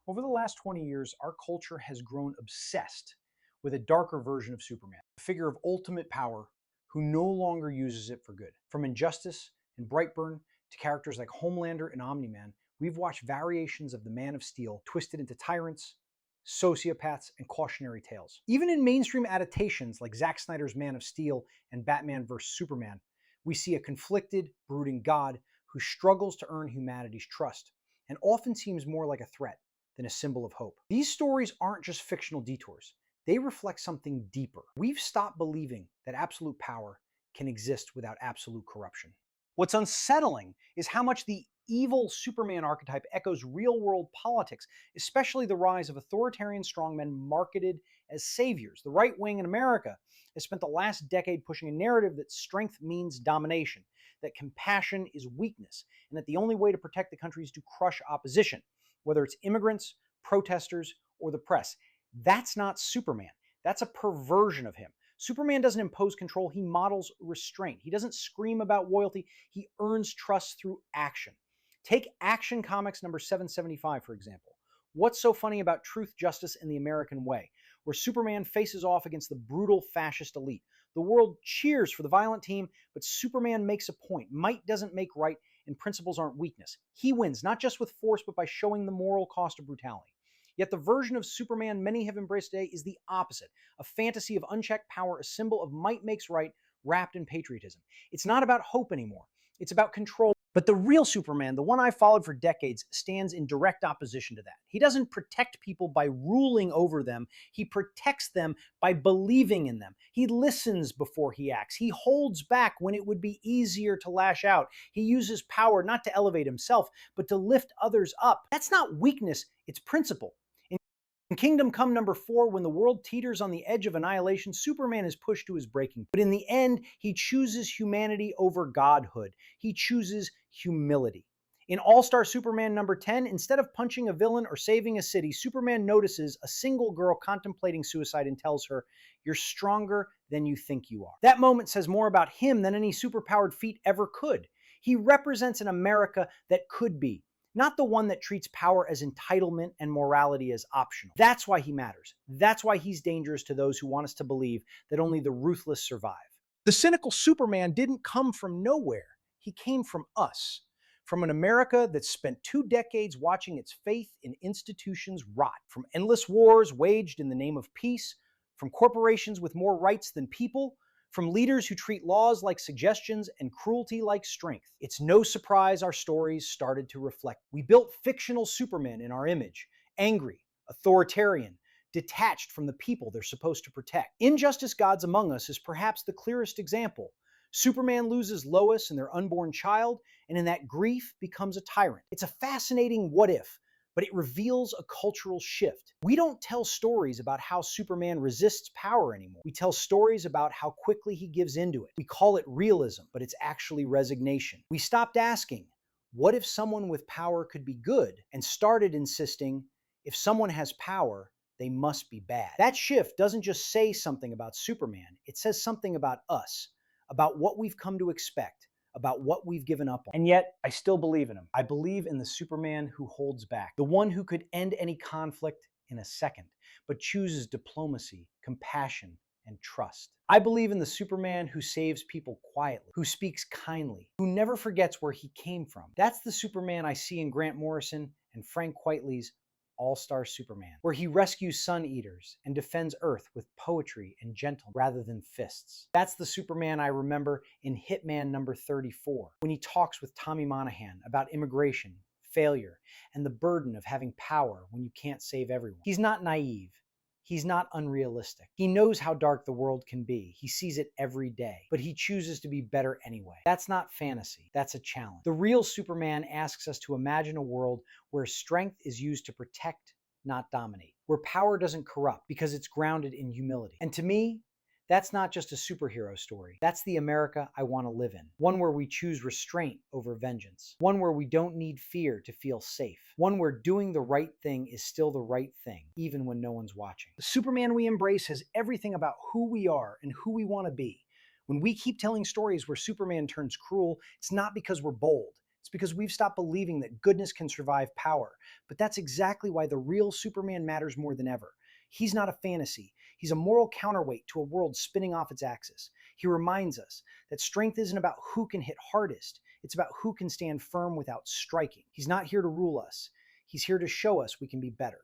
Over the last 20 years, our culture has grown obsessed with a darker version of Superman, a figure of ultimate power who no longer uses it for good. From Injustice and Brightburn to characters like Homelander and Omni-Man, we've watched variations of the Man of Steel twisted into tyrants, sociopaths, and cautionary tales. Even in mainstream adaptations like Zack Snyder's Man of Steel and Batman vs. Superman, we see a conflicted, brooding God who struggles to earn humanity's trust and often seems more like a threat than a symbol of hope. These stories aren't just fictional detours. They reflect something deeper. We've stopped believing that absolute power can exist without absolute corruption. What's unsettling is how much the evil Superman archetype echoes real-world politics, especially the rise of authoritarian strongmen marketed as saviors. The right wing in America has spent the last decade pushing a narrative that strength means domination, that compassion is weakness, and that the only way to protect the country is to crush opposition, whether it's immigrants, protesters, or the press. That's not Superman. That's a perversion of him. Superman doesn't impose control, he models restraint. He doesn't scream about loyalty, he earns trust through action. Take Action Comics number 775, for example. What's so funny about Truth, Justice, and the American Way, where Superman faces off against the brutal fascist elite? The world cheers for the violent team, but Superman makes a point. Might doesn't make right, and principles aren't weakness. He wins, not just with force, but by showing the moral cost of brutality. Yet the version of Superman many have embraced today is the opposite, a fantasy of unchecked power, a symbol of might makes right, wrapped in patriotism. It's not about hope anymore. It's about control. But the real Superman, the one I followed for decades, stands in direct opposition to that. He doesn't protect people by ruling over them. He protects them by believing in them. He listens before he acts. He holds back when it would be easier to lash out. He uses power not to elevate himself, but to lift others up. That's not weakness, it's principle. In Kingdom Come number 4, when the world teeters on the edge of annihilation, Superman is pushed to his breaking point. But in the end, he chooses humanity over godhood. He chooses humility. In All-Star Superman number 10, instead of punching a villain or saving a city, Superman notices a single girl contemplating suicide and tells her, "You're stronger than you think you are." That moment says more about him than any superpowered feat ever could. He represents an America that could be, not the one that treats power as entitlement and morality as optional. That's why he matters. That's why he's dangerous to those who want us to believe that only the ruthless survive. The cynical Superman didn't come from nowhere. He came from us, from an America that spent 2 decades watching its faith in institutions rot, from endless wars waged in the name of peace, from corporations with more rights than people, from leaders who treat laws like suggestions and cruelty like strength. It's no surprise our stories started to reflect. We built fictional Supermen in our image, angry, authoritarian, detached from the people they're supposed to protect. Injustice Gods Among Us is perhaps the clearest example. Superman loses Lois and their unborn child, and in that grief becomes a tyrant. It's a fascinating what if, but it reveals a cultural shift. We don't tell stories about how Superman resists power anymore. We tell stories about how quickly he gives into it. We call it realism, but it's actually resignation. We stopped asking, what if someone with power could be good? And started insisting, if someone has power, they must be bad. That shift doesn't just say something about Superman, it says something about us, about what we've come to expect, about what we've given up on. And yet, I still believe in him. I believe in the Superman who holds back, the one who could end any conflict in a second, but chooses diplomacy, compassion, and trust. I believe in the Superman who saves people quietly, who speaks kindly, who never forgets where he came from. That's the Superman I see in Grant Morrison and Frank Quitely's All-Star Superman, where he rescues sun eaters and defends Earth with poetry and gentleness rather than fists. That's the Superman I remember in Hitman number 34, when he talks with Tommy Monahan about immigration, failure, and the burden of having power when you can't save everyone. He's not naive. He's not unrealistic. He knows how dark the world can be. He sees it every day, but he chooses to be better anyway. That's not fantasy. That's a challenge. The real Superman asks us to imagine a world where strength is used to protect, not dominate, where power doesn't corrupt because it's grounded in humility. And to me, that's not just a superhero story. That's the America I want to live in. One where we choose restraint over vengeance. One where we don't need fear to feel safe. One where doing the right thing is still the right thing, even when no one's watching. The Superman we embrace has everything about who we are and who we want to be. When we keep telling stories where Superman turns cruel, it's not because we're bold. It's because we've stopped believing that goodness can survive power. But that's exactly why the real Superman matters more than ever. He's not a fantasy. He's a moral counterweight to a world spinning off its axis. He reminds us that strength isn't about who can hit hardest. It's about who can stand firm without striking. He's not here to rule us. He's here to show us we can be better.